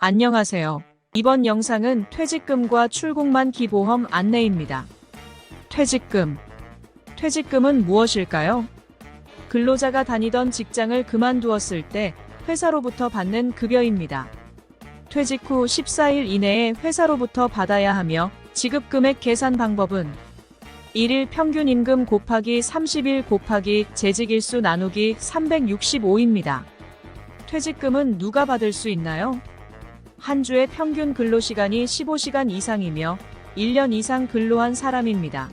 안녕하세요. 이번 영상은 퇴직금과 출국만기보험 안내입니다. 퇴직금. 퇴직금은 무엇일까요? 근로자가 다니던 직장을 그만두었을 때 회사로부터 받는 급여입니다. 퇴직 후 14일 이내에 회사로부터 받아야 하며 지급금액 계산 방법은 1일 평균 임금 곱하기 30일 곱하기 재직일수 나누기 365입니다. 퇴직금은 누가 받을 수 있나요? 한 주의 평균 근로시간이 15시간 이상이며 1년 이상 근로한 사람입니다.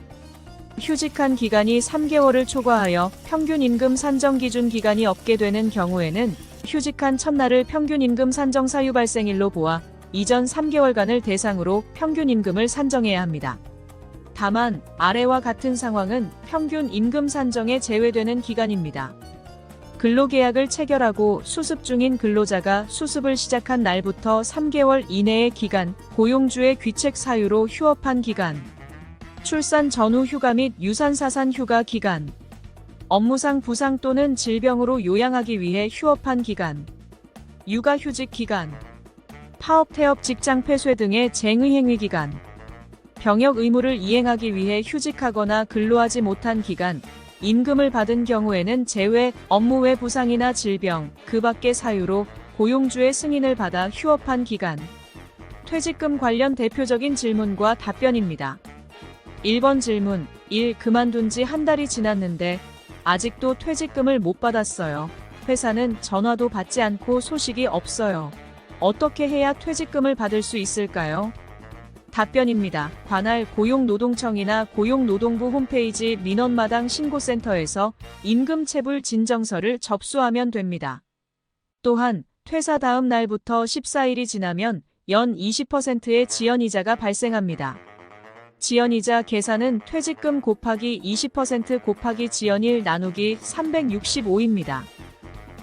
휴직한 기간이 3개월을 초과하여 평균 임금 산정 기준 기간이 없게 되는 경우에는 휴직한 첫날을 평균 임금 산정 사유 발생일로 보아 이전 3개월간을 대상으로 평균 임금을 산정해야 합니다. 다만 아래와 같은 상황은 평균 임금 산정에 제외되는 기간입니다. 근로계약을 체결하고 수습 중인 근로자가 수습을 시작한 날부터 3개월 이내의 기간, 고용주의 귀책 사유로 휴업한 기간, 출산 전후 휴가 및 유산사산 휴가 기간, 업무상 부상 또는 질병으로 요양하기 위해 휴업한 기간, 육아휴직 기간, 파업 태업 직장 폐쇄 등의 쟁의행위 기간, 병역 의무를 이행하기 위해 휴직하거나 근로하지 못한 기간, 임금을 받은 경우에는 재외, 업무 외 부상이나 질병, 그 밖의 사유로 고용주의 승인을 받아 휴업한 기간. 퇴직금 관련 대표적인 질문과 답변입니다. 1번 질문. 1. 그만둔 지 한 달이 지났는데 아직도 퇴직금을 못 받았어요. 회사는 전화도 받지 않고 소식이 없어요. 어떻게 해야 퇴직금을 받을 수 있을까요? 답변입니다. 관할 고용노동청이나 고용노동부 홈페이지 민원마당 신고센터에서 임금체불 진정서를 접수하면 됩니다. 또한 퇴사 다음 날부터 14일이 지나면 연 20%의 지연이자가 발생합니다. 지연이자 계산은 퇴직금 곱하기 20% 곱하기 지연일 나누기 365입니다.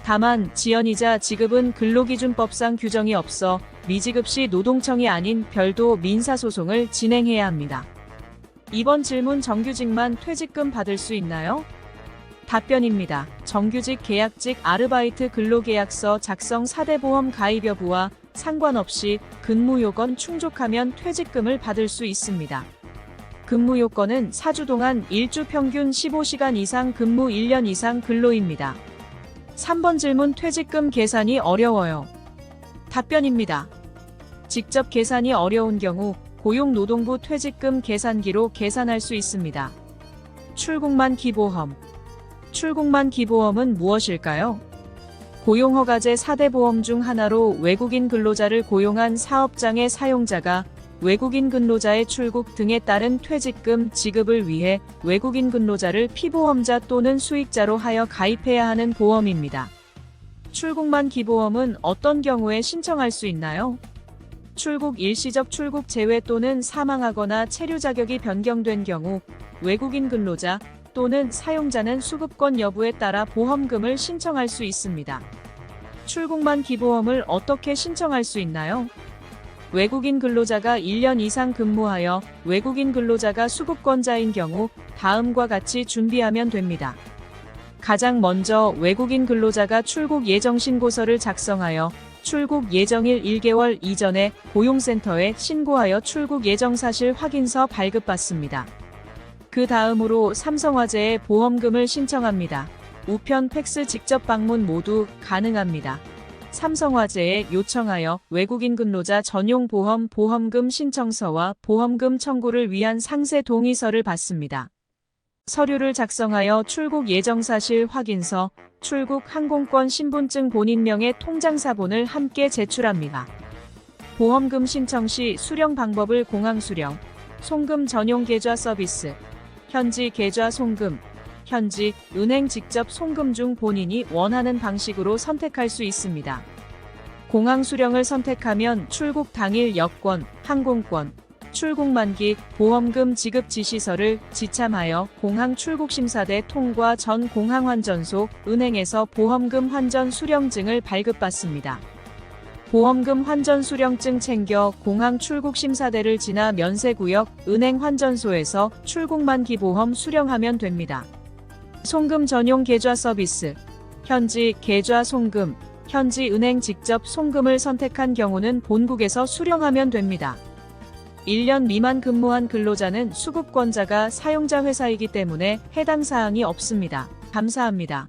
다만 지연이자 지급은 근로기준법상 규정이 없어 미지급 시 노동청이 아닌 별도 민사소송을 진행해야 합니다. 이번 질문 정규직만 퇴직금 받을 수 있나요? 답변입니다. 정규직 계약직 아르바이트 근로계약서 작성 4대 보험 가입 여부와 상관없이 근무 요건 충족하면 퇴직금을 받을 수 있습니다. 근무 요건은 4주 동안 일주 평균 15시간 이상 근무 1년 이상 근로입니다. 3번 질문 퇴직금 계산이 어려워요. 답변입니다. 직접 계산이 어려운 경우 고용노동부 퇴직금 계산기로 계산할 수 있습니다. 출국만기보험. 출국만기보험은 무엇일까요? 고용허가제 4대 보험 중 하나로 외국인 근로자를 고용한 사업장의 사용자가 외국인 근로자의 출국 등에 따른 퇴직금 지급을 위해 외국인 근로자를 피보험자 또는 수익자로 하여 가입해야 하는 보험입니다. 출국만기보험은 어떤 경우에 신청할 수 있나요? 출국 일시적 출국 제외 또는 사망하거나 체류 자격이 변경된 경우 외국인 근로자 또는 사용자는 수급권 여부에 따라 보험금을 신청할 수 있습니다. 출국만기보험을 어떻게 신청할 수 있나요? 외국인 근로자가 1년 이상 근무하여 외국인 근로자가 수급권자인 경우 다음과 같이 준비하면 됩니다. 가장 먼저 외국인 근로자가 출국 예정 신고서를 작성하여 출국 예정일 1개월 이전에 고용센터에 신고하여 출국 예정 사실 확인서 발급받습니다. 그 다음으로 삼성화재에 보험금을 신청합니다. 우편, 팩스, 직접 방문 모두 가능합니다. 삼성화재에 요청하여 외국인 근로자 전용 보험금 신청서와 보험금 청구를 위한 상세 동의서를 받습니다. 서류를 작성하여 출국 예정사실 확인서, 출국 항공권 신분증 본인명의 통장사본을 함께 제출합니다. 보험금 신청 시 수령 방법을 공항수령, 송금 전용 계좌 서비스, 현지 계좌 송금, 현지, 은행 직접 송금 중 본인이 원하는 방식으로 선택할 수 있습니다. 공항 수령을 선택하면 출국 당일 여권, 항공권, 출국 만기, 보험금 지급 지시서를 지참하여 공항 출국심사대 통과 전 공항환전소, 은행에서 보험금 환전 수령증을 발급받습니다. 보험금 환전 수령증 챙겨 공항 출국심사대를 지나 면세구역, 은행 환전소에서 출국만기보험 수령하면 됩니다. 송금 전용 계좌 서비스, 현지 계좌 송금, 현지 은행 직접 송금을 선택한 경우는 본국에서 수령하면 됩니다. 1년 미만 근무한 근로자는 수급권자가 사용자 회사이기 때문에 해당 사항이 없습니다. 감사합니다.